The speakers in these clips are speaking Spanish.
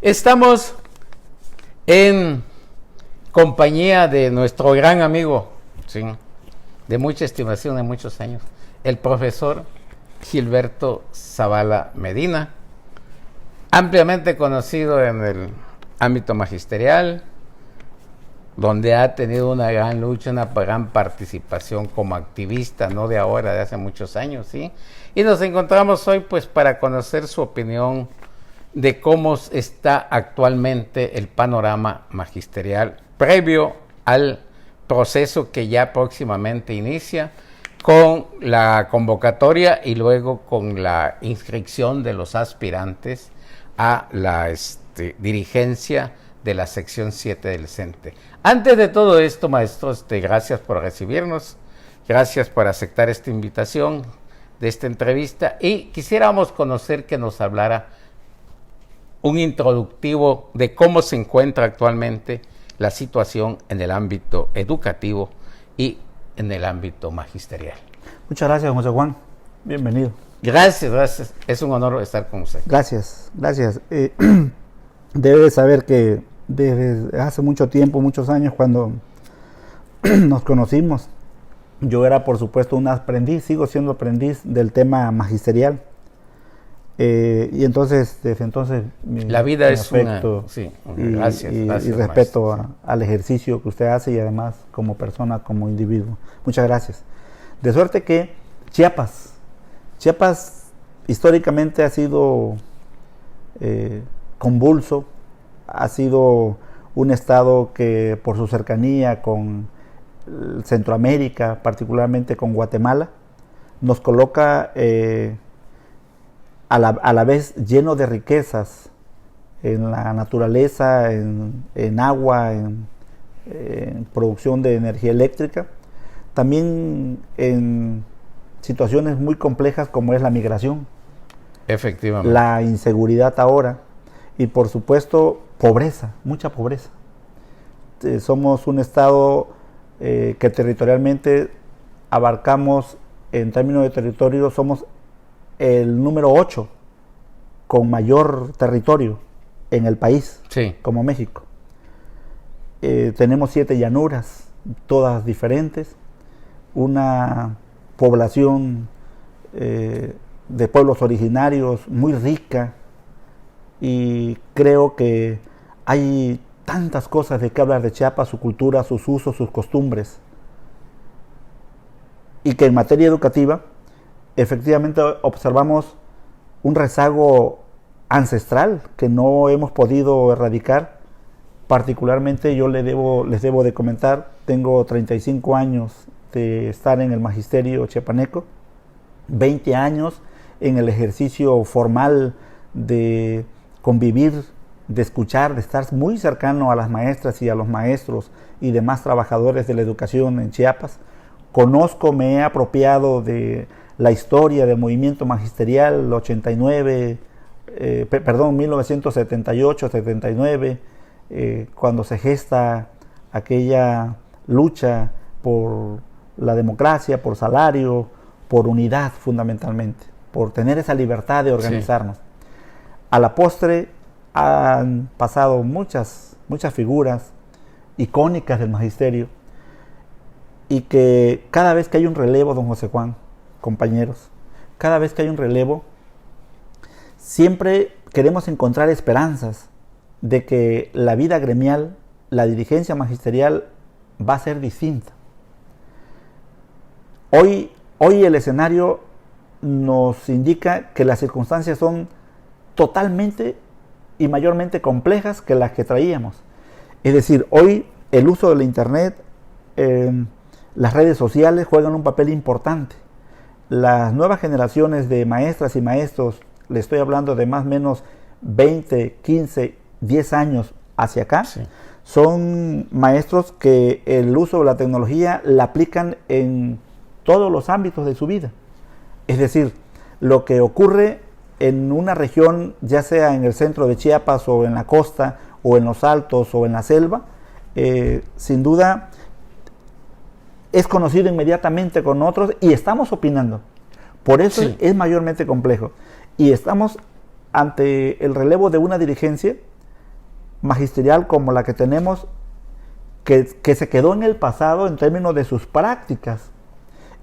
Estamos en compañía de nuestro gran amigo, sí, de mucha estimación de muchos años, el profesor Gilberto Zavala Medina, ampliamente conocido en el ámbito magisterial, donde ha tenido una gran lucha, una gran participación como activista, no de ahora, de hace muchos años, ¿sí? Y nos encontramos hoy pues para conocer su opinión de cómo está actualmente el panorama magisterial previo al proceso que ya próximamente inicia con la convocatoria y luego con la inscripción de los aspirantes a la dirigencia de la sección 7 del CENTE. Antes de todo esto, maestro, gracias por recibirnos, gracias por aceptar esta invitación de esta entrevista, y quisiéramos conocer que nos hablara un introductivo de cómo se encuentra actualmente la situación en el ámbito educativo y en el ámbito magisterial. Muchas gracias, José Juan. Bienvenido. Gracias. Es un honor estar con usted. Gracias. Debe saber que desde hace mucho tiempo, muchos años, cuando nos conocimos, yo era, por supuesto, un aprendiz, sigo siendo aprendiz del tema magisterial. Y entonces, desde entonces, la vida es afecto gracias, y respeto al ejercicio que usted hace, y además como persona, como individuo. Muchas gracias. De suerte que Chiapas históricamente ha sido convulso, ha sido un estado que por su cercanía con Centroamérica, particularmente con Guatemala, nos coloca a la vez lleno de riquezas en la naturaleza, en agua, en producción de energía eléctrica, también en situaciones muy complejas como es la migración, efectivamente, la inseguridad ahora, y por supuesto pobreza, mucha pobreza. Somos un estado que territorialmente abarcamos, en términos de territorio, somos el número 8 con mayor territorio en el país, sí, como México. Tenemos 7 llanuras, todas diferentes, una población de pueblos originarios muy rica, y creo que hay tantas cosas de que hablar de Chiapas, su cultura, sus usos, sus costumbres, y que en materia educativa efectivamente observamos un rezago ancestral que no hemos podido erradicar. Particularmente yo les debo de comentar, tengo 35 años de estar en el magisterio chiapaneco, 20 años en el ejercicio formal de convivir, de escuchar, de estar muy cercano a las maestras y a los maestros y demás trabajadores de la educación en Chiapas. Conozco, me he apropiado de la historia del movimiento magisterial 1978-79, cuando se gesta aquella lucha por la democracia, por salario, por unidad fundamentalmente, por tener esa libertad de organizarnos. Sí. A la postre han pasado muchas figuras icónicas del magisterio, y que cada vez que hay un relevo, don José Juan, compañeros, cada vez que hay un relevo, siempre queremos encontrar esperanzas de que la vida gremial, la dirigencia magisterial va a ser distinta. Hoy el escenario nos indica que las circunstancias son totalmente y mayormente complejas que las que traíamos. Es decir, hoy el uso de la internet, las redes sociales juegan un papel importante. Las nuevas generaciones de maestras y maestros, le estoy hablando de más o menos 20, 15, 10 años hacia acá, sí, son maestros que el uso de la tecnología la aplican en todos los ámbitos de su vida. Es decir, lo que ocurre en una región, ya sea en el centro de Chiapas o en la costa o en los altos o en la selva, sin duda es conocido inmediatamente con otros, y estamos opinando. Por eso es mayormente complejo. Y estamos ante el relevo de una dirigencia magisterial como la que tenemos, que se quedó en el pasado en términos de sus prácticas.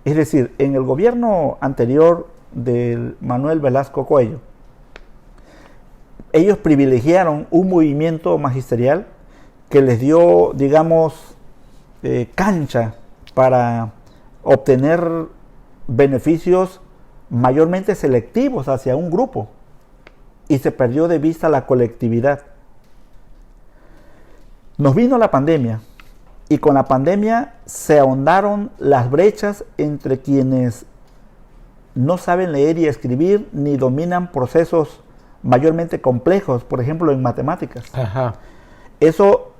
Es decir, en el gobierno anterior de Manuel Velasco Coello, ellos privilegiaron un movimiento magisterial que les dio, digamos, cancha para obtener beneficios mayormente selectivos hacia un grupo, y se perdió de vista la colectividad. Nos vino la pandemia, y con la pandemia se ahondaron las brechas entre quienes no saben leer y escribir ni dominan procesos mayormente complejos, por ejemplo en matemáticas. Ajá. Eso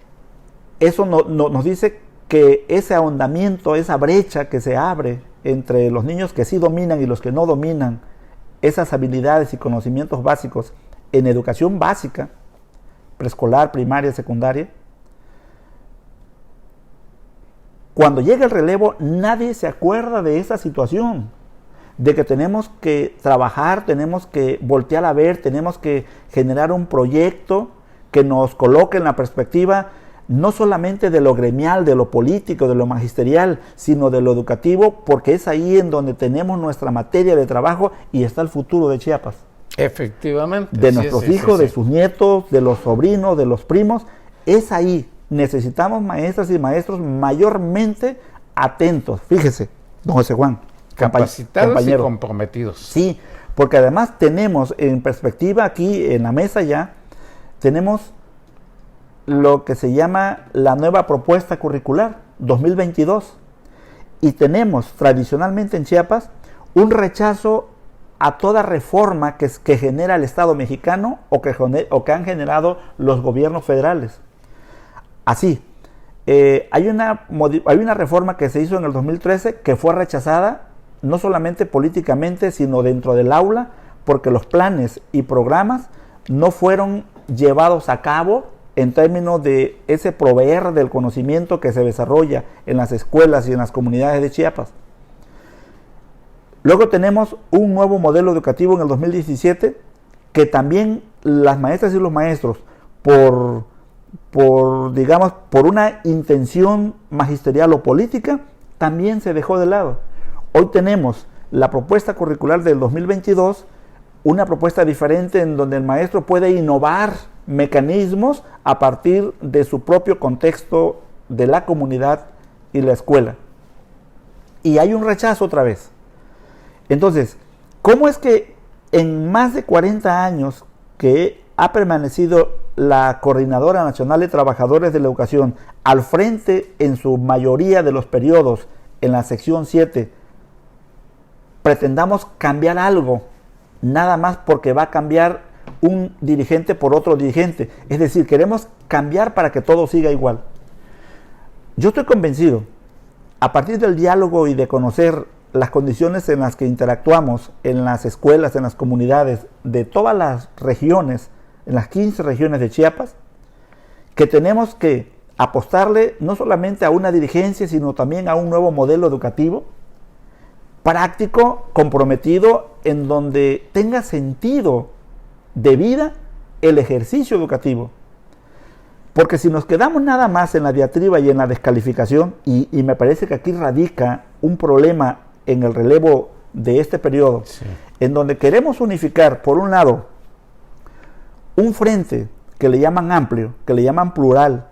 nos dice que ese ahondamiento, esa brecha que se abre entre los niños que sí dominan y los que no dominan esas habilidades y conocimientos básicos en educación básica, preescolar, primaria, secundaria, cuando llega el relevo nadie se acuerda de esa situación, de que tenemos que trabajar, tenemos que voltear a ver, tenemos que generar un proyecto que nos coloque en la perspectiva no solamente de lo gremial, de lo político, de lo magisterial, sino de lo educativo, porque es ahí en donde tenemos nuestra materia de trabajo y está el futuro de Chiapas. Efectivamente. De nuestros hijos, de sus nietos, de los sobrinos, de los primos, es ahí. Necesitamos maestras y maestros mayormente atentos. Fíjese, don José Juan. Capacitados y comprometidos. Sí, porque además tenemos en perspectiva aquí en la mesa ya, tenemos lo que se llama la nueva propuesta curricular 2022, y tenemos tradicionalmente en Chiapas un rechazo a toda reforma que genera el Estado mexicano o que han generado los gobiernos federales. Así, hay una reforma que se hizo en el 2013 que fue rechazada no solamente políticamente, sino dentro del aula, porque los planes y programas no fueron llevados a cabo en términos de ese proveer del conocimiento que se desarrolla en las escuelas y en las comunidades de Chiapas. Luego tenemos un nuevo modelo educativo en el 2017 que también las maestras y los maestros, por una intención magisterial o política, también se dejó de lado. Hoy tenemos la propuesta curricular del 2022, una propuesta diferente en donde el maestro puede innovar mecanismos a partir de su propio contexto de la comunidad y la escuela. Y hay un rechazo otra vez. Entonces, ¿cómo es que en más de 40 años que ha permanecido la Coordinadora Nacional de Trabajadores de la Educación al frente en su mayoría de los periodos en la sección 7, pretendamos cambiar algo, nada más porque va a cambiar un dirigente por otro dirigente? Es decir, queremos cambiar para que todo siga igual. Yo estoy convencido, a partir del diálogo y de conocer las condiciones en las que interactuamos en las escuelas, en las comunidades de todas las regiones, en las 15 regiones de Chiapas, que tenemos que apostarle no solamente a una dirigencia, sino también a un nuevo modelo educativo, práctico, comprometido, en donde tenga sentido de vida el ejercicio educativo. Porque si nos quedamos nada más en la diatriba y en la descalificación, y me parece que aquí radica un problema en el relevo de este periodo, sí, en donde queremos unificar, por un lado, un frente que le llaman amplio, que le llaman plural,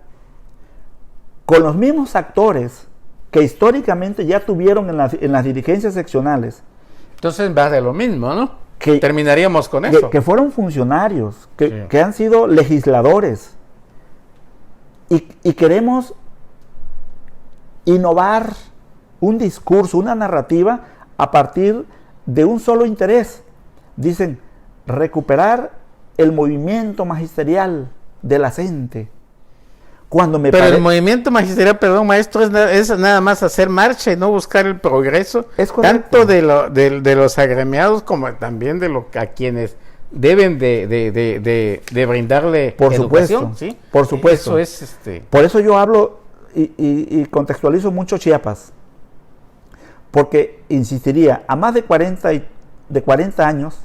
con los mismos actores que históricamente ya tuvieron en las dirigencias seccionales. Entonces va de lo mismo, ¿no? Terminaríamos con eso. Que fueron funcionarios, que han sido legisladores. Y queremos innovar un discurso, una narrativa a partir de un solo interés. Dicen, recuperar el movimiento magisterial de la gente. Pero el movimiento magisterial, perdón, maestro, es nada más hacer marcha y no buscar el progreso, tanto de los agremiados como también a quienes deben de brindarle por educación. Supuesto, ¿sí? Por supuesto. Eso es Por eso yo hablo y contextualizo mucho Chiapas, porque insistiría, a más de 40 años,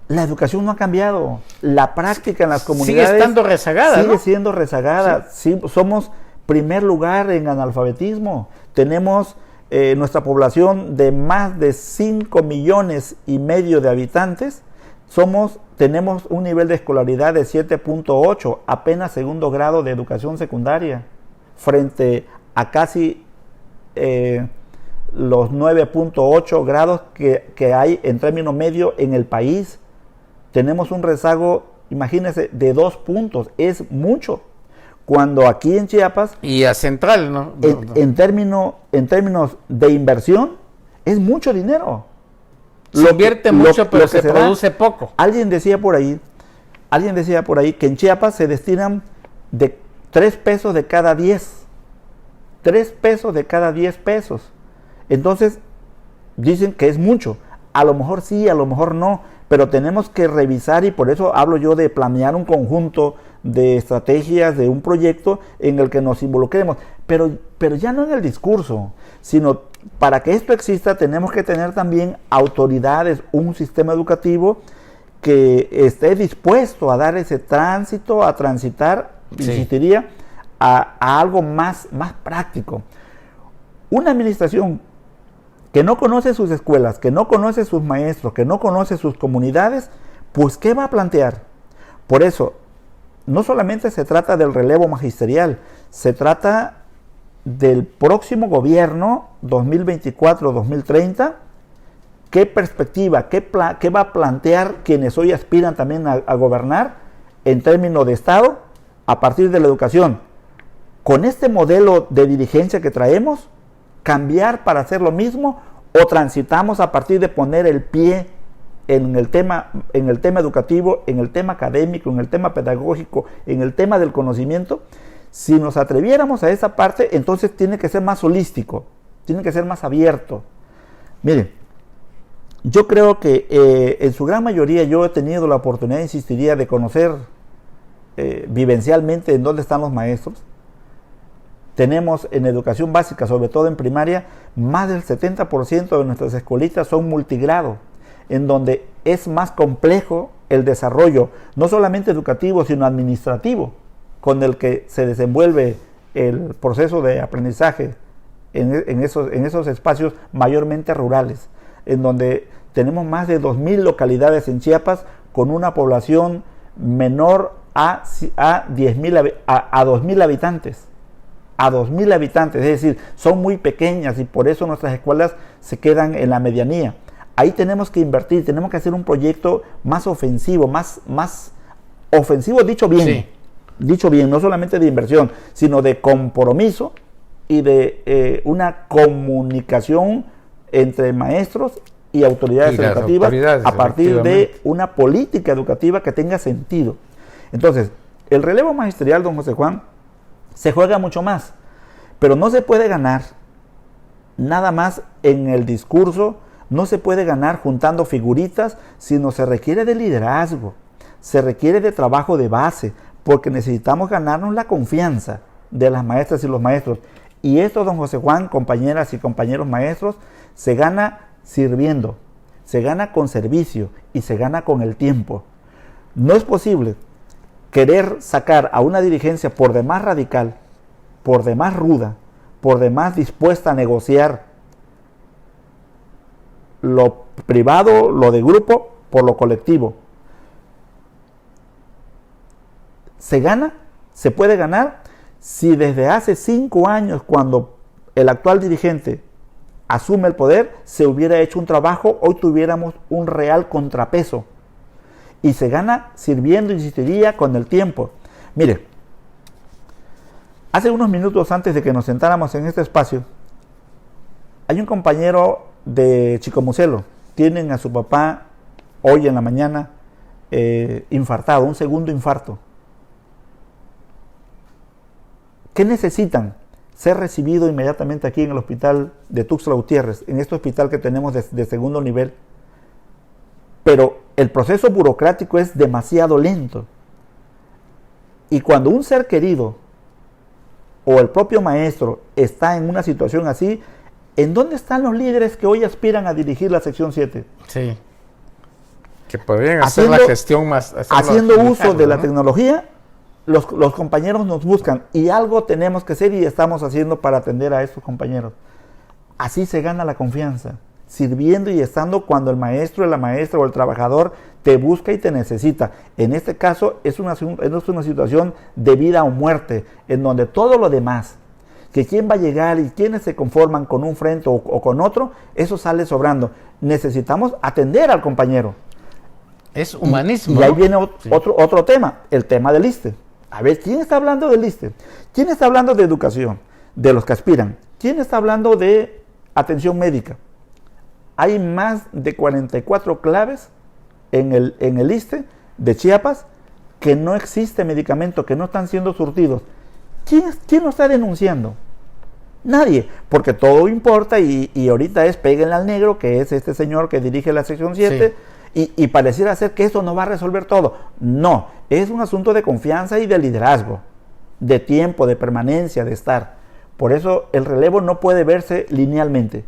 La educación no ha cambiado. La práctica en las comunidades sigue estando rezagada, sigue ¿no? siendo rezagada. Sí, somos primer lugar en analfabetismo. Tenemos nuestra población de más de 5,5 millones de habitantes. Tenemos un nivel de escolaridad de 7.8, apenas segundo grado de educación secundaria, frente a casi los 9.8 grados que hay en término medio en el país. Tenemos un rezago, imagínense, de 2 puntos, es mucho. Cuando aquí en Chiapas, y a Central, ¿no? En términos de inversión, es mucho dinero. Se invierte mucho, pero se produce poco. Alguien decía por ahí que en Chiapas se destinan de 3 pesos de cada 10. 3 pesos de cada 10 pesos. Entonces, dicen que es mucho. A lo mejor sí, a lo mejor no, pero tenemos que revisar, y por eso hablo yo de planear un conjunto de estrategias, de un proyecto en el que nos involucremos, pero ya no en el discurso, sino para que esto exista tenemos que tener también autoridades, un sistema educativo que esté dispuesto a dar ese tránsito, a transitar, sí, insistiría, a algo más práctico. Una administración que no conoce sus escuelas, que no conoce sus maestros, que no conoce sus comunidades, pues ¿qué va a plantear? Por eso, no solamente se trata del relevo magisterial, se trata del próximo gobierno 2024-2030, qué perspectiva, qué va a plantear quienes hoy aspiran también a gobernar en términos de Estado a partir de la educación. Con este modelo de dirigencia que traemos, cambiar para hacer lo mismo, o transitamos a partir de poner el pie en el tema educativo, en el tema académico, en el tema pedagógico, en el tema del conocimiento. Si nos atreviéramos a esa parte, entonces tiene que ser más holístico, tiene que ser más abierto. Miren, yo creo que en su gran mayoría yo he tenido la oportunidad, insistiría, de conocer vivencialmente en dónde están los maestros. Tenemos en educación básica, sobre todo en primaria, más del 70% de nuestras escuelitas son multigrado, en donde es más complejo el desarrollo, no solamente educativo, sino administrativo, con el que se desenvuelve el proceso de aprendizaje en esos espacios mayormente rurales, en donde tenemos más de 2,000 localidades en Chiapas con una población menor a 2,000 habitantes. A 2,000 habitantes, es decir, son muy pequeñas y por eso nuestras escuelas se quedan en la medianía. Ahí tenemos que invertir, tenemos que hacer un proyecto más ofensivo, más ofensivo, dicho bien, no solamente de inversión, sino de compromiso y de una comunicación entre maestros y autoridades educativas a partir de una política educativa que tenga sentido. Entonces, el relevo magisterial, don José Juan, se juega mucho más, pero no se puede ganar nada más en el discurso, no se puede ganar juntando figuritas, sino se requiere de liderazgo, se requiere de trabajo de base, porque necesitamos ganarnos la confianza de las maestras y los maestros. Y esto, don José Juan, compañeras y compañeros maestros, se gana sirviendo, se gana con servicio y se gana con el tiempo. No es posible querer sacar a una dirigencia por demás radical, por demás ruda, por demás dispuesta a negociar lo privado, lo de grupo, por lo colectivo. Se gana, se puede ganar, si desde hace 5 años, cuando el actual dirigente asume el poder, se hubiera hecho un trabajo, hoy tuviéramos un real contrapeso. Y se gana sirviendo, insistiría, con el tiempo. Mire, hace unos minutos antes de que nos sentáramos en este espacio, hay un compañero de Chicomucelo, tienen a su papá hoy en la mañana infartado, un segundo infarto. ¿Qué necesitan? Ser recibido inmediatamente aquí en el hospital de Tuxtla Gutiérrez, en este hospital que tenemos de segundo nivel. Pero el proceso burocrático es demasiado lento. Y cuando un ser querido o el propio maestro está en una situación así, ¿en dónde están los líderes que hoy aspiran a dirigir la sección 7? Sí. Que podrían hacer la gestión más... Haciendo uso de la tecnología, los compañeros nos buscan y algo tenemos que hacer y estamos haciendo para atender a estos compañeros. Así se gana la confianza, sirviendo y estando cuando el maestro, la maestra o el trabajador te busca y te necesita. En este caso es una situación de vida o muerte, en donde todo lo demás, que quién va a llegar y quiénes se conforman con un frente o con otro, eso sale sobrando. Necesitamos atender al compañero. Es humanismo. Y ahí viene otro tema, el tema del ISSSTE. A ver, ¿quién está hablando del ISSSTE? ¿Quién está hablando de educación? De los que aspiran. ¿Quién está hablando de atención médica? Hay más de 44 claves en el ISSSTE de Chiapas que no existe medicamento, que no están siendo surtidos. ¿Quién lo está denunciando? Nadie, porque todo importa y ahorita es péguenle al negro, que es este señor que dirige la sección 7, sí. Y pareciera ser que eso no va a resolver todo. No, es un asunto de confianza y de liderazgo, de tiempo, de permanencia, de estar. Por eso el relevo no puede verse linealmente.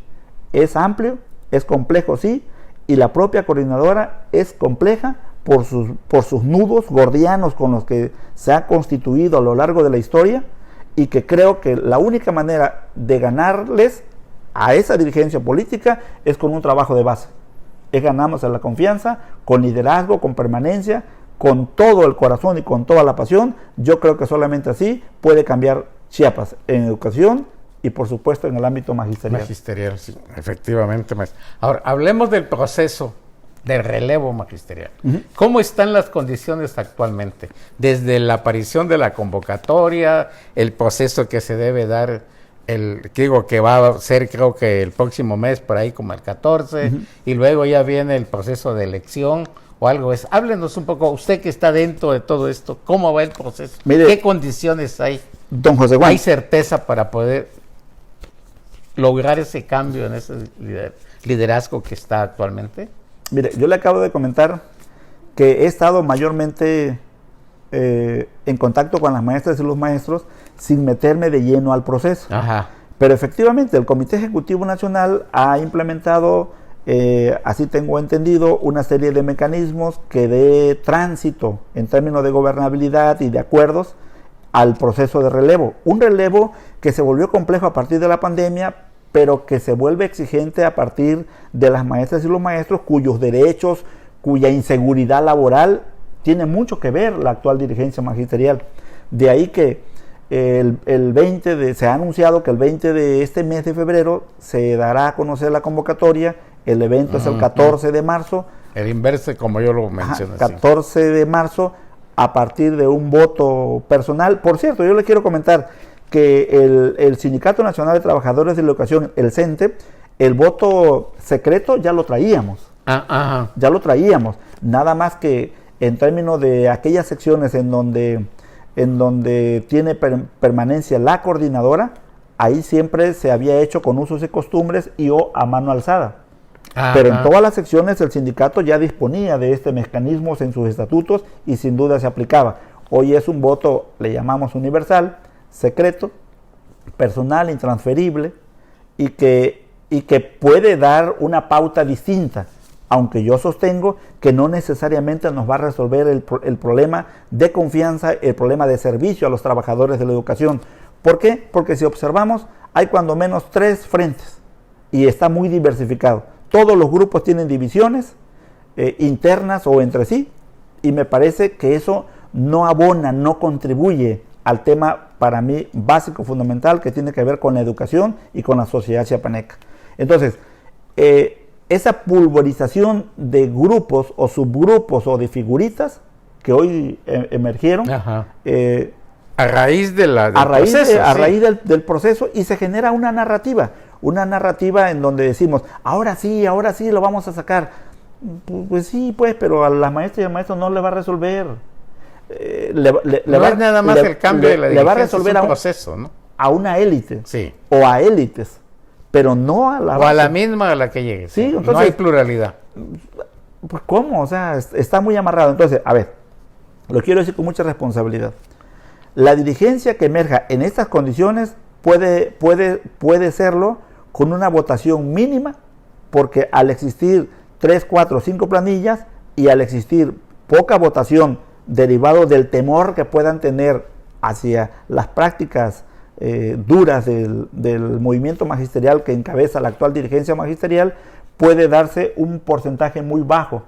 Es amplio, es complejo, sí, y la propia coordinadora es compleja por sus nudos gordianos con los que se ha constituido a lo largo de la historia, y que creo que la única manera de ganarles a esa dirigencia política es con un trabajo de base. Es ganarnos la confianza, con liderazgo, con permanencia, con todo el corazón y con toda la pasión. Yo creo que solamente así puede cambiar Chiapas en educación y por supuesto en el ámbito magisterial. Magisterial, sí, efectivamente. Ahora, hablemos del proceso de relevo magisterial. ¿Cómo están las condiciones actualmente? Desde la aparición de la convocatoria, el proceso que se debe dar, que va a ser creo que el próximo mes, por ahí como el 14, y luego ya viene el proceso de elección o algo es. Háblenos un poco, usted que está dentro de todo esto, ¿cómo va el proceso? Mire, ¿qué condiciones hay? Don José Juan, ¿hay certeza para poder lograr ese cambio en ese liderazgo que está actualmente? Mire, yo le acabo de comentar que he estado mayormente en contacto con las maestras y los maestros sin meterme de lleno al proceso. Ajá. Pero efectivamente el Comité Ejecutivo Nacional ha implementado, así tengo entendido, una serie de mecanismos que dé tránsito en términos de gobernabilidad y de acuerdos al proceso de relevo. Un relevo que se volvió complejo a partir de la pandemia, pero que se vuelve exigente a partir de las maestras y los maestros cuyos derechos, cuya inseguridad laboral tiene mucho que ver la actual dirigencia magisterial. De ahí que se ha anunciado que el 20 de este mes de febrero se dará a conocer la convocatoria. El evento es el 14 de marzo. El inverso, como yo lo mencioné. 14 de marzo, a partir de un voto personal. Por cierto, yo le quiero comentar que el Sindicato Nacional de Trabajadores de la Educación, el CENTE, el voto secreto ya lo traíamos. Ya lo traíamos. Nada más que en términos de aquellas secciones en donde tiene permanencia la coordinadora, ahí siempre se había hecho con usos y costumbres y o a mano alzada. Pero en todas las secciones el sindicato ya disponía de este mecanismo en sus estatutos y sin duda se aplicaba. Hoy es un voto, le llamamos universal, secreto, personal, intransferible y que puede dar una pauta distinta, aunque yo sostengo que no necesariamente nos va a resolver el problema de confianza, el problema de servicio a los trabajadores de la educación. ¿Por qué? Porque si observamos, hay cuando menos 3 frentes y está muy diversificado. Todos los grupos tienen divisiones internas o entre sí, y me parece que eso no abona, no contribuye al tema, para mí, básico, fundamental, que tiene que ver con la educación y con la sociedad chiapaneca. Entonces, esa pulverización de grupos o subgrupos o de figuritas que hoy emergieron a raíz del del proceso, y se genera una narrativa en donde decimos, ahora sí lo vamos a sacar. Pues sí, pero a las maestras y a maestros no le va a resolver. No es nada más el cambio de la dirigencia, le va a resolver es un proceso, ¿no? A una élite, sí, o a élites, pero no a la base. O a la misma a la que llegue. Sí, entonces, no hay pluralidad. Pues ¿cómo? O sea, está muy amarrado. Entonces, a ver, lo quiero decir con mucha responsabilidad. La dirigencia que emerja en estas condiciones puede serlo con una votación mínima, porque al existir 3, 4, 5 planillas, y al existir poca votación derivado del temor que puedan tener hacia las prácticas duras del movimiento magisterial que encabeza la actual dirigencia magisterial, puede darse un porcentaje muy bajo.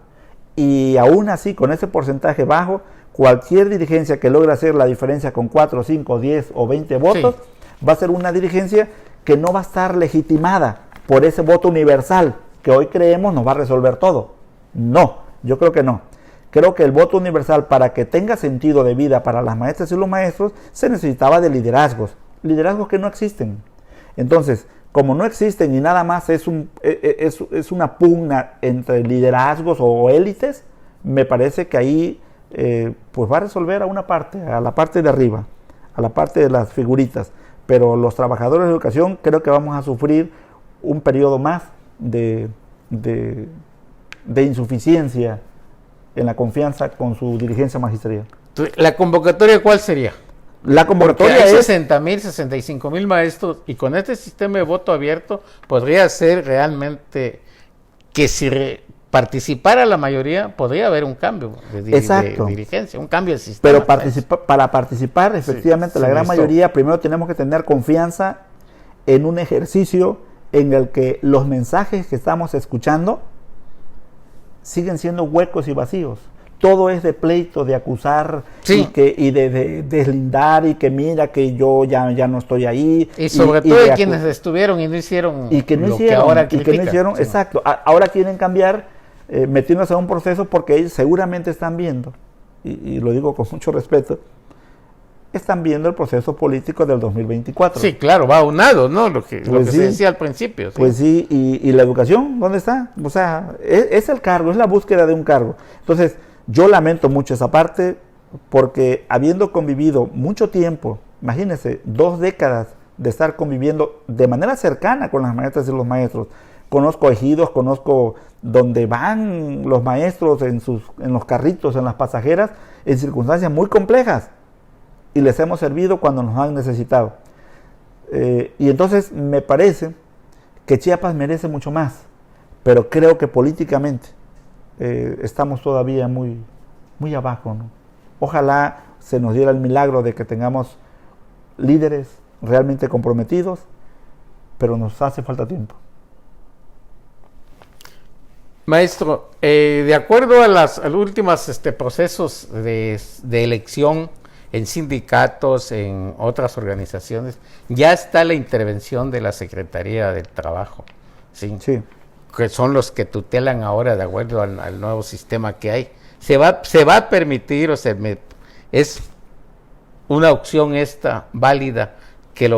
Y aún así, con ese porcentaje bajo, cualquier dirigencia que logre hacer la diferencia con 4, 5, 10 o 20 votos, va a ser una dirigencia que no va a estar legitimada por ese voto universal que hoy creemos nos va a resolver todo. No, yo creo que no. Creo que el voto universal, para que tenga sentido de vida para las maestras y los maestros, se necesitaba de liderazgos que no existen. Entonces, como no existen y nada más es una pugna entre liderazgos o élites, me parece que ahí pues va a resolver a la parte de arriba, a la parte de las figuritas. Pero los trabajadores de educación creo que vamos a sufrir un periodo más de insuficiencia en la confianza con su dirigencia magisterial. ¿La convocatoria cuál sería? La convocatoria porque hay es 60,000, 65,000 maestros, y con este sistema de voto abierto podría ser realmente que si participara la mayoría, podría haber un cambio de dirigencia, un cambio de sistema. Pero para participar, efectivamente, la gran mayoría, primero tenemos que tener confianza en un ejercicio en el que los mensajes que estamos escuchando siguen siendo huecos y vacíos. Todo es de pleito, de acusar y de deslindar, y que mira que yo ya no estoy ahí. Y sobre todo de quienes estuvieron y no hicieron lo que ahora critican. Exacto. Ahora quieren cambiar, metiéndose a un proceso porque ellos seguramente están viendo, y lo digo con mucho respeto, están viendo el proceso político del 2024. Sí, claro, va aunado, ¿no? Lo que se decía al principio. Pues sí, y la educación, ¿dónde está? O sea, es el cargo, es la búsqueda de un cargo. Entonces, yo lamento mucho esa parte, porque habiendo convivido mucho tiempo, imagínense, 2 décadas de estar conviviendo de manera cercana con las maestras y los maestros. Conozco ejidos, conozco donde van los maestros en los carritos, en las pasajeras, en circunstancias muy complejas, y les hemos servido cuando nos han necesitado. Y entonces me parece que Chiapas merece mucho más, pero creo que políticamente estamos todavía muy, muy abajo, ¿no? Ojalá se nos diera el milagro de que tengamos líderes realmente comprometidos, pero nos hace falta tiempo. Maestro, de acuerdo a los últimos procesos de elección en sindicatos, en otras organizaciones, ya está la intervención de la Secretaría del Trabajo, ¿sí? Sí. Que son los que tutelan ahora de acuerdo al nuevo sistema que hay. Se va a permitir, es una opción válida que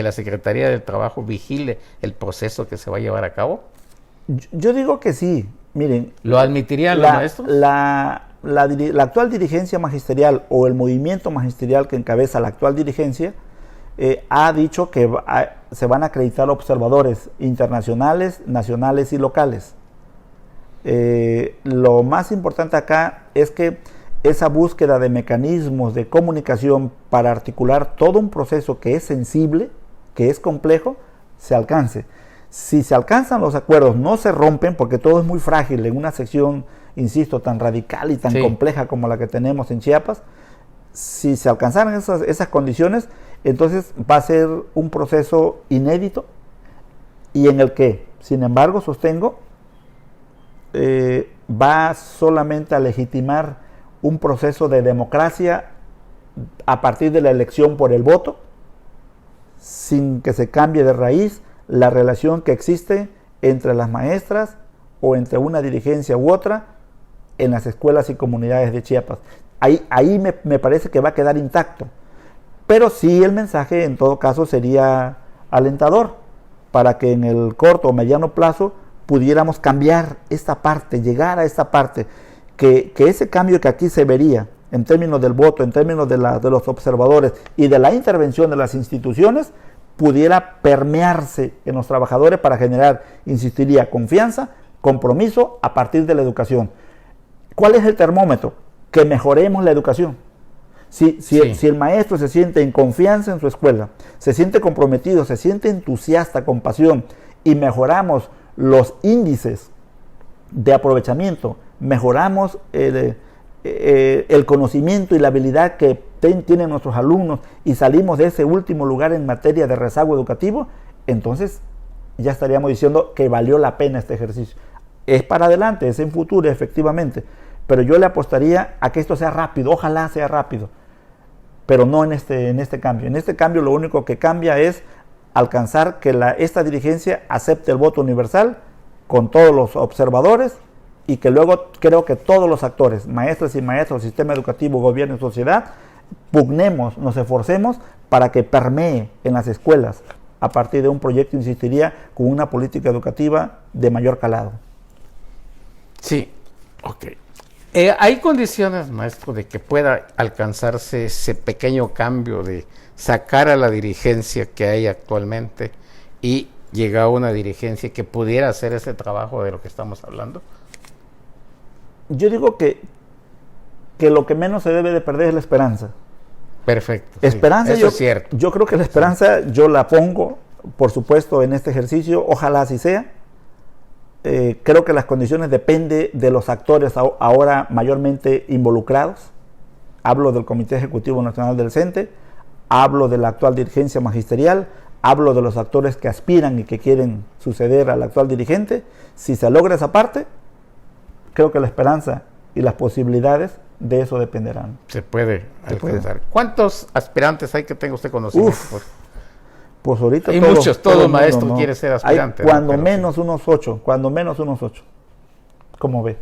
la Secretaría del Trabajo vigile el proceso que se va a llevar a cabo. Yo digo que sí. Miren, ¿lo admitirían los maestros? La actual dirigencia magisterial, o el movimiento magisterial que encabeza la actual dirigencia, ha dicho que se van a acreditar observadores internacionales, nacionales y locales. Lo más importante acá es que esa búsqueda de mecanismos de comunicación para articular todo un proceso que es sensible, que es complejo, se alcance. Si se alcanzan los acuerdos, no se rompen, porque todo es muy frágil en una sección, insisto, tan radical y tan compleja como la que tenemos en Chiapas. Si se alcanzaran esas condiciones, entonces va a ser un proceso inédito, y en el que, sin embargo, sostengo, va solamente a legitimar un proceso de democracia a partir de la elección por el voto, sin que se cambie de raíz la relación que existe entre las maestras o entre una dirigencia u otra en las escuelas y comunidades de Chiapas. Ahí me parece que va a quedar intacto, pero sí el mensaje en todo caso sería alentador para que en el corto o mediano plazo pudiéramos cambiar esta parte, llegar a esta parte, que ese cambio que aquí se vería en términos del voto, en términos de los observadores y de la intervención de las instituciones, pudiera permearse en los trabajadores para generar, insistiría, confianza, compromiso a partir de la educación. ¿Cuál es el termómetro? Que mejoremos la educación. Si el maestro se siente en confianza en su escuela, se siente comprometido, se siente entusiasta, con pasión, y mejoramos los índices de aprovechamiento mejoramos el conocimiento y la habilidad que tienen nuestros alumnos y salimos de ese último lugar en materia de rezago educativo, entonces ya estaríamos diciendo que valió la pena este ejercicio. Es para adelante, es en futuro, efectivamente, pero yo le apostaría a que esto sea rápido, ojalá sea rápido, pero no en este cambio. En este cambio lo único que cambia es alcanzar que esta dirigencia acepte el voto universal con todos los observadores y que luego creo que todos los actores, maestras y maestros, sistema educativo, gobierno y sociedad, pugnemos, nos esforcemos para que permee en las escuelas a partir de un proyecto, insistiría, con una política educativa de mayor calado. Sí, ok. ¿Hay condiciones, maestro, de que pueda alcanzarse ese pequeño cambio de sacar a la dirigencia que hay actualmente y llegar a una dirigencia que pudiera hacer ese trabajo de lo que estamos hablando? Yo digo que lo que menos se debe de perder es la esperanza. Perfecto. Esperanza, sí, eso es cierto. Yo creo que la esperanza yo la pongo, por supuesto, en este ejercicio, ojalá así sea. Creo que las condiciones dependen de los actores ahora mayormente involucrados. Hablo del Comité Ejecutivo Nacional del CENTE, hablo de la actual dirigencia magisterial, hablo de los actores que aspiran y que quieren suceder al actual dirigente. Si se logra esa parte, creo que la esperanza y las posibilidades de eso dependerán. Se puede alcanzar. ¿Cuántos aspirantes hay que tenga usted conocimiento? Pues ahorita hay muchos, todo maestro ¿no? quiere ser aspirante. Hay cuando menos unos 8, ¿Cómo ve?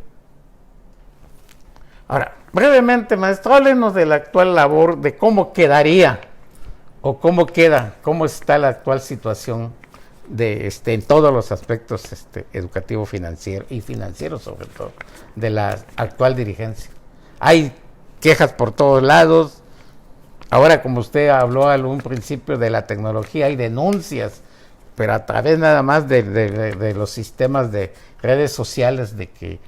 Ahora, brevemente, maestro, háblenos de la actual labor, de cómo quedaría, o cómo queda, cómo está la actual situación de en todos los aspectos educativo, financiero y financiero sobre todo, de la actual dirigencia. Hay quejas por todos lados. Ahora, como usted habló al un principio de la tecnología, hay denuncias, pero a través nada más de los sistemas de redes sociales, de que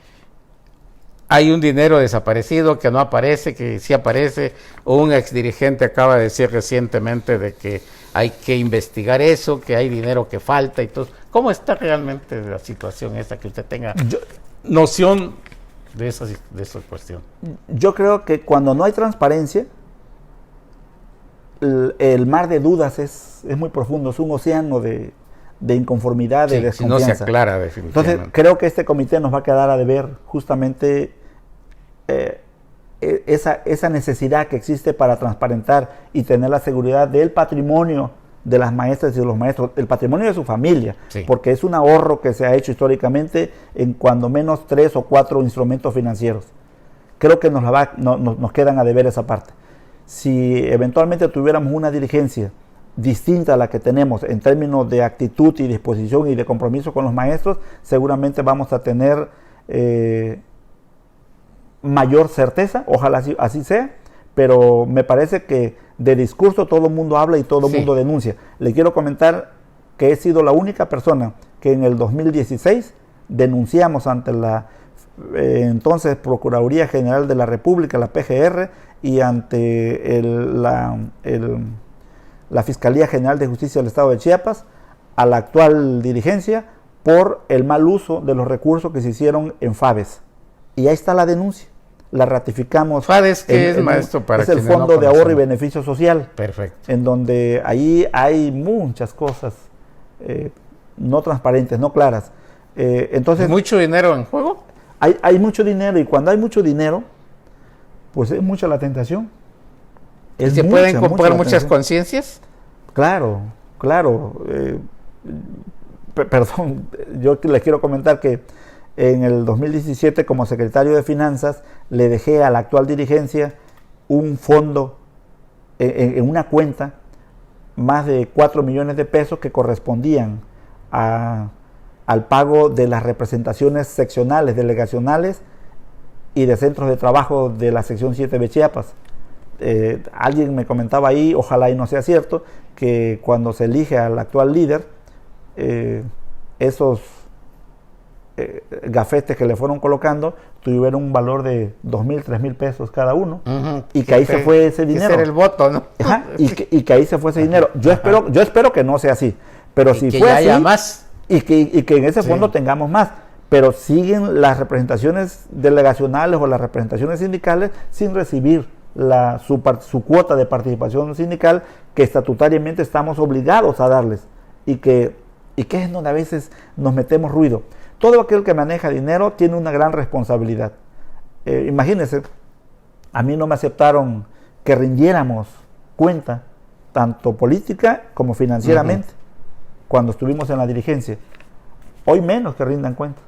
hay un dinero desaparecido, que no aparece, que sí aparece. Un exdirigente acaba de decir recientemente de que hay que investigar eso, que hay dinero que falta y todo. ¿Cómo está realmente la situación esa, que usted tenga noción de esa cuestión? Yo creo que cuando no hay transparencia, el mar de dudas es muy profundo, es un océano de inconformidad, de desconfianza. Si no se aclara definitivamente. Entonces, creo que este comité nos va a quedar a deber justamente esa necesidad que existe para transparentar y tener la seguridad del patrimonio de las maestras y de los maestros, el patrimonio de su familia, porque es un ahorro que se ha hecho históricamente en cuando menos 3 o 4 instrumentos financieros. Creo que nos quedan a deber esa parte. Si eventualmente tuviéramos una dirigencia distinta a la que tenemos en términos de actitud y disposición y de compromiso con los maestros, seguramente vamos a tener mayor certeza, ojalá así sea, pero me parece que de discurso todo el mundo habla y todo el mundo denuncia. Le quiero comentar que he sido la única persona que en el 2016 denunciamos ante la entonces Procuraduría General de la República, la PGR, y ante la Fiscalía General de Justicia del Estado de Chiapas, a la actual dirigencia, por el mal uso de los recursos que se hicieron en FAVES. Y ahí está la denuncia. La ratificamos. FAVES, ¿qué es, maestro? Es el Fondo de Ahorro y Beneficio Social. Perfecto. En donde ahí hay muchas cosas no transparentes, no claras. Entonces, ¿mucho dinero en juego? Hay mucho dinero, y cuando hay mucho dinero, pues es mucha la tentación. ¿Se pueden comprar muchas conciencias? Claro. Perdón, yo les quiero comentar que en el 2017, como secretario de Finanzas, le dejé a la actual dirigencia un fondo en una cuenta, más de 4 millones de pesos que correspondían al pago de las representaciones seccionales, delegacionales y de centros de trabajo de la sección 7 de Chiapas. Alguien me comentaba ahí, ojalá y no sea cierto, que cuando se elige al actual líder, esos gafetes que le fueron colocando tuvieron un valor de 2,000, 3,000 pesos cada uno, y que ahí se fue ese dinero. Ese era el voto, ¿no? Y que ahí se fue ese dinero. Yo espero que no sea así, pero si que fue ya así, haya más. y que en ese fondo tengamos más. pero siguen las representaciones delegacionales o las representaciones sindicales sin recibir su cuota de participación sindical que estatutariamente estamos obligados a darles, y que es donde a veces nos metemos ruido. Todo aquel que maneja dinero tiene una gran responsabilidad. Imagínense, a mí no me aceptaron que rindiéramos cuenta, tanto política como financieramente, cuando estuvimos en la dirigencia. Hoy menos que rindan cuenta.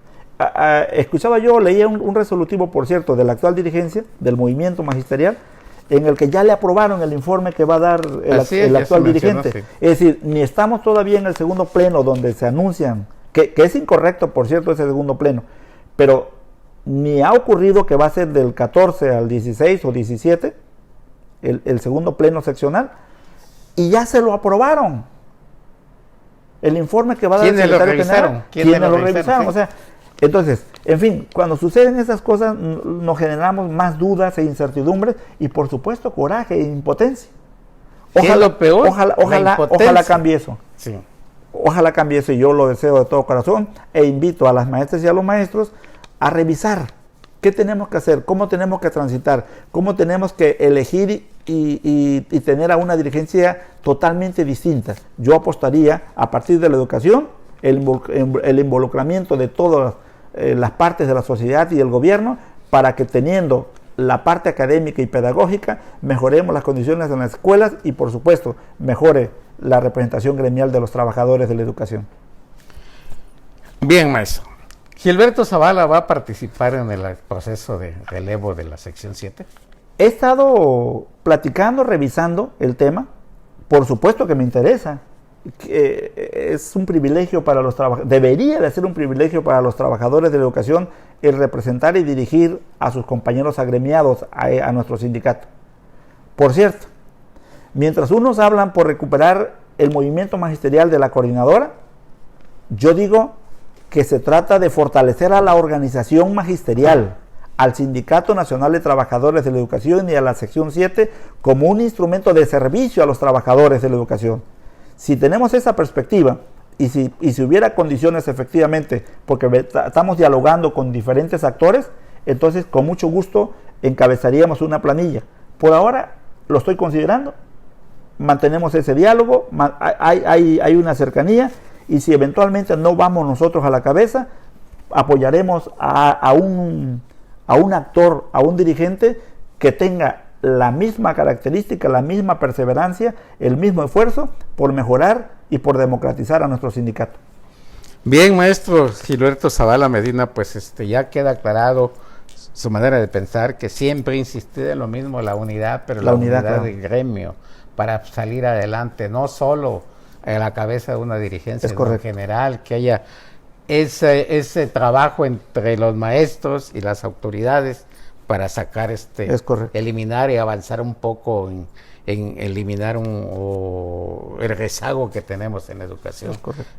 Escuchaba yo, leía un resolutivo, por cierto, de la actual dirigencia, del movimiento magisterial, en el que ya le aprobaron el informe que va a dar el actual dirigente. Sí. Es decir, ni estamos todavía en el segundo pleno donde se anuncian, que es incorrecto, por cierto, ese segundo pleno, pero ni ha ocurrido que va a ser del 14 al 16 o 17, el segundo pleno seccional, y ya se lo aprobaron. El informe que va a dar el secretario general, ¿quiénes lo revisaron? Sí. O sea, entonces, en fin, cuando suceden esas cosas nos generamos más dudas e incertidumbres y por supuesto coraje e impotencia. Ojalá, lo peor, ojalá cambie eso. Sí. Ojalá cambie eso, y yo lo deseo de todo corazón, e invito a las maestras y a los maestros a revisar qué tenemos que hacer, cómo tenemos que transitar, cómo tenemos que elegir y tener a una dirigencia totalmente distinta. Yo apostaría, a partir de la educación, el involucramiento de todas las partes de la sociedad y el gobierno, para que, teniendo la parte académica y pedagógica, mejoremos las condiciones en las escuelas y, por supuesto, mejore la representación gremial de los trabajadores de la educación. Bien, maestro. ¿Gilberto Zavala va a participar en el proceso de relevo de la sección 7? He estado platicando, revisando el tema. Por supuesto que me interesa. Es un privilegio para los trabajadores, debería de ser un privilegio para los trabajadores de la educación el representar y dirigir a sus compañeros agremiados a nuestro sindicato. Por cierto, mientras unos hablan por recuperar el movimiento magisterial de la coordinadora, yo digo que se trata de fortalecer a la organización magisterial, al Sindicato Nacional de Trabajadores de la Educación y a la sección 7 como un instrumento de servicio a los trabajadores de la educación. Si tenemos esa perspectiva y si hubiera condiciones efectivamente, porque estamos dialogando con diferentes actores, entonces con mucho gusto encabezaríamos una planilla. Por ahora lo estoy considerando, mantenemos ese diálogo, hay una cercanía, y si eventualmente no vamos nosotros a la cabeza, apoyaremos a un actor, a un dirigente que tenga la misma característica, la misma perseverancia, el mismo esfuerzo por mejorar y por democratizar a nuestro sindicato. Bien, maestro Gilberto Zavala Medina, pues ya queda aclarado su manera de pensar, que siempre ha insistido en lo mismo, la unidad, pero la unidad claro, del gremio, para salir adelante, no solo a la cabeza de una dirigencia, sino en general, que haya ese trabajo entre los maestros y las autoridades para sacar eliminar y avanzar un poco en eliminar el rezago que tenemos en la educación.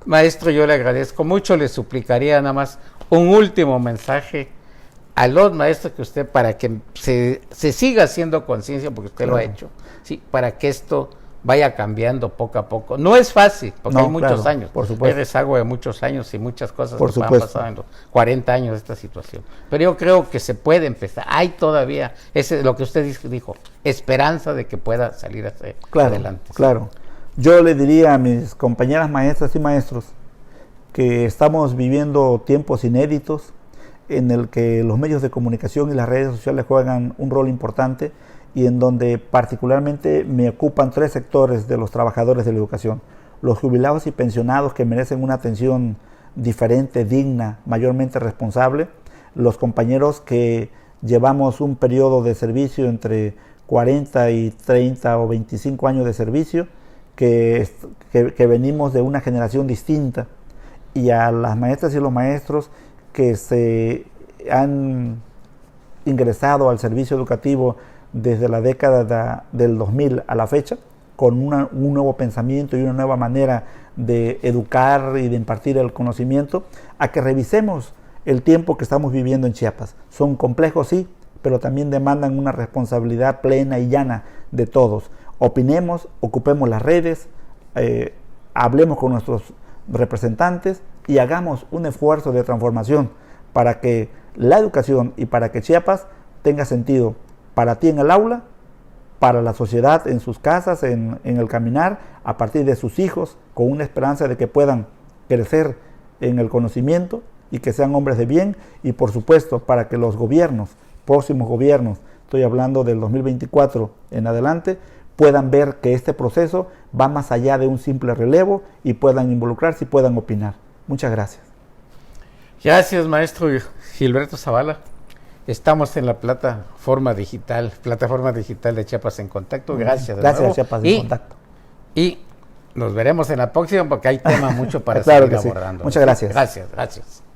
Maestro, yo le agradezco mucho, le suplicaría nada más un último mensaje a los maestros, que usted, para que se siga haciendo conciencia, porque usted lo ha hecho, sí, para que esto vaya cambiando poco a poco. No es fácil, porque hay muchos años, por supuesto. Hay rezago de muchos años y muchas cosas que han pasado en los 40 años de esta situación. Pero yo creo que se puede empezar. Hay todavía, lo que usted dijo, esperanza de que pueda salir hacia adelante. Claro. Yo le diría a mis compañeras maestras y maestros que estamos viviendo tiempos inéditos en el que los medios de comunicación y las redes sociales juegan un rol importante, y en donde particularmente me ocupan 3 sectores de los trabajadores de la educación: los jubilados y pensionados, que merecen una atención diferente, digna, mayormente responsable; los compañeros que llevamos un periodo de servicio entre 40 y 30 o 25 años de servicio, que venimos de una generación distinta; y a las maestras y los maestros que se han ingresado al servicio educativo desde la década del 2000 a la fecha, con un nuevo pensamiento y una nueva manera de educar y de impartir el conocimiento, a que revisemos el tiempo que estamos viviendo en Chiapas. Son complejos, sí, pero también demandan una responsabilidad plena y llana de todos. Opinemos, ocupemos las redes, hablemos con nuestros representantes y hagamos un esfuerzo de transformación para que la educación y para que Chiapas tenga sentido para ti en el aula, para la sociedad en sus casas, en el caminar, a partir de sus hijos, con una esperanza de que puedan crecer en el conocimiento y que sean hombres de bien, y por supuesto para que los gobiernos, próximos gobiernos, estoy hablando del 2024 en adelante, puedan ver que este proceso va más allá de un simple relevo y puedan involucrarse y puedan opinar. Muchas gracias. Gracias, maestro Gilberto Zavala. Estamos en la plataforma digital de Chiapas en Contacto. Gracias. Gracias, Chiapas en Contacto. Y nos veremos en la próxima porque hay tema mucho para claro seguir que abordando. Sí. Muchas gracias. Gracias.